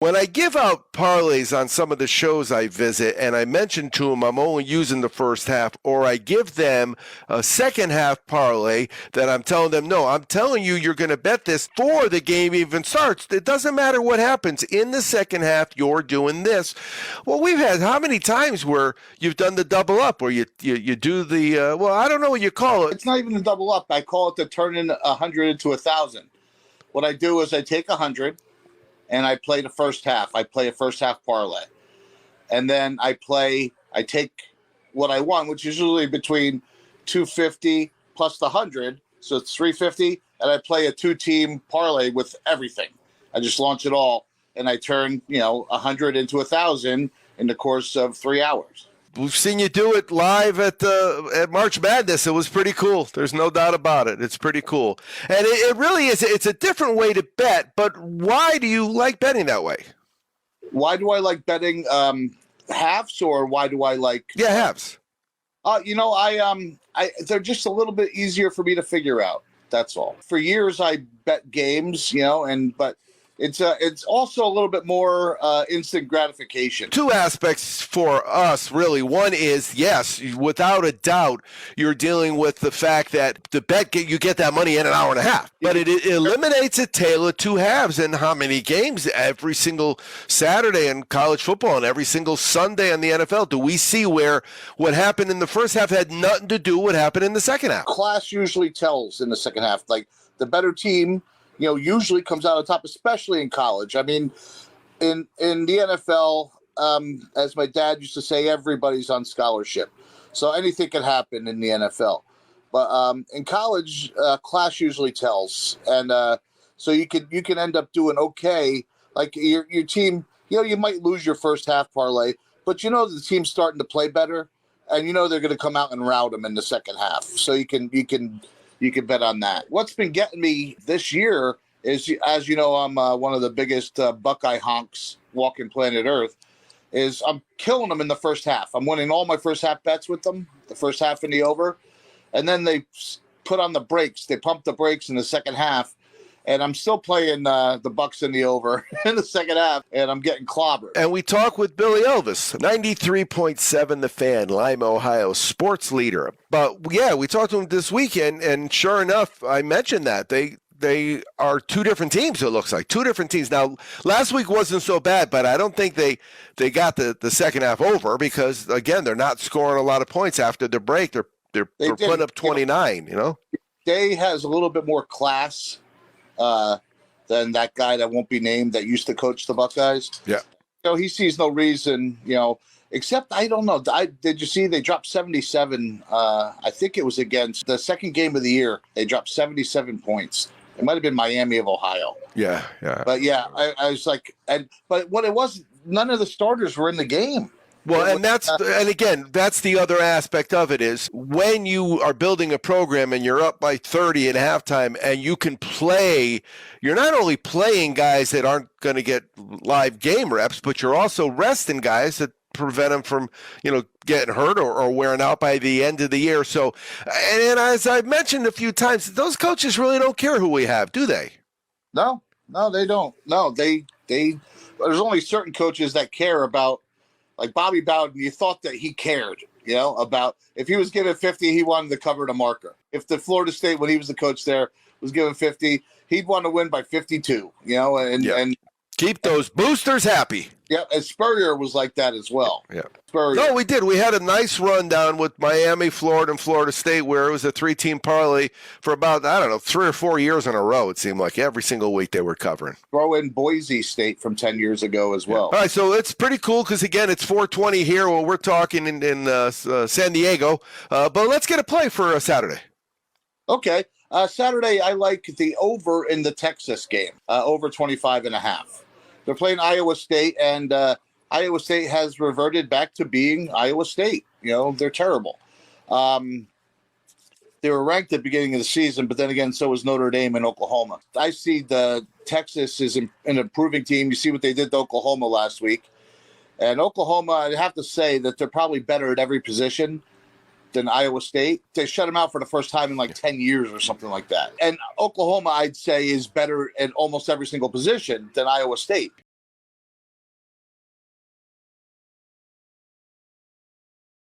When I give out parlays on some of the shows I visit and I mention to them I'm only using the first half, or I give them a second half parlay that I'm telling them, no, I'm telling you you're going to bet this before the game even starts. It doesn't matter what happens. In the second half, you're doing this. Well, we've had how many times where you've done the double up, or you do the, well, I don't know what you call it. It's not even the double up. I call it the turning 100 into 1,000. What I do is I take 100 and I play the first half. I play a first half parlay. And then I take what I won, which is usually between 250 plus the 100. So it's 350. And I play a 2-team parlay with everything. I just launch it all. And I turn, 100 into 1,000 in the course of 3 hours. We've seen you do it live at March Madness. It was pretty cool. There's no doubt about it. It's pretty cool. And it really is. It's a different way to bet, but why do you like betting that way? Why do I like betting halves, or why do I like... Yeah, halves. They're just a little bit easier for me to figure out. That's all. For years, I bet games, but it's also a little bit more instant gratification. Two aspects for us, really. One is, yes, without a doubt, you're dealing with the fact that the bet you get that money in an hour and a half. But it eliminates a tale of two halves. And how many games every single Saturday in college football and every single Sunday in the NFL do we see where what happened in the first half had nothing to do with what happened in the second half? Class usually tells in the second half. Like the better team usually comes out on top, especially in college. I mean, in the NFL, as my dad used to say, everybody's on scholarship. So anything can happen in the NFL. But in college, class usually tells. And so you can end up doing okay. Like your team, you might lose your first half parlay, but the team's starting to play better. And they're going to come out and rout them in the second half. So you can bet on that. What's been getting me this year is, as you know, I'm one of the biggest Buckeye honks walking planet Earth, is I'm killing them in the first half. I'm winning all my first half bets with them, the first half in the over. And then they put on the brakes. They pump the brakes in the second half. And I'm still playing the Bucks in the over in the second half, and I'm getting clobbered. And we talk with Billy Elvis, 93.7 The Fan, Lima, Ohio, sports leader. But, yeah, we talked to him this weekend, and sure enough, I mentioned that. They are two different teams, it looks like. Two different teams. Now, last week wasn't so bad, but I don't think they got the second half over because, again, they're not scoring a lot of points after the break. They're putting up 29, Day has a little bit more class than that guy that won't be named that used to coach the Buckeyes. Yeah. He sees no reason, except I don't know. Did you see they dropped 77? I think it was against the second game of the year. They dropped 77 points. It might have been Miami of Ohio. Yeah. But yeah, I was like, but what it was, none of the starters were in the game. Well, and again, that's the other aspect of it is when you are building a program and you're up by 30 at halftime and you can play, you're not only playing guys that aren't going to get live game reps, but you're also resting guys that prevent them from, getting hurt or wearing out by the end of the year. So, and as I've mentioned a few times, those coaches really don't care who we have, do they? No, they don't. No, there's only certain coaches that care about. Like Bobby Bowden, you thought that he cared, about if he was given 50, he wanted to cover the marker. If the Florida State, when he was the coach there, was given 50, he'd want to win by 52, and keep those boosters happy. Yeah, and Spurrier was like that as well. Yeah. Spurrier. No, we did. We had a nice rundown with Miami, Florida, and Florida State where it was a 3-team parlay for about, 3 or 4 years in a row, it seemed like. Every single week they were covering. Throw in Boise State from 10 years ago as well. Yeah. All right, so it's pretty cool because, again, it's 4:20 here when we're talking in San Diego. But let's get a play for Saturday. Okay. Saturday, I like the over in the Texas game, over 25.5. They're playing Iowa State, and Iowa State has reverted back to being Iowa State. They're terrible. They were ranked at the beginning of the season, but then again, so was Notre Dame and Oklahoma. I see the Texas is an improving team. You see what they did to Oklahoma last week. And Oklahoma, I'd have to say that they're probably better at every position than Iowa State. They shut them out for the first time in like 10 years or something like that. And Oklahoma, I'd say, is better at almost every single position than Iowa State.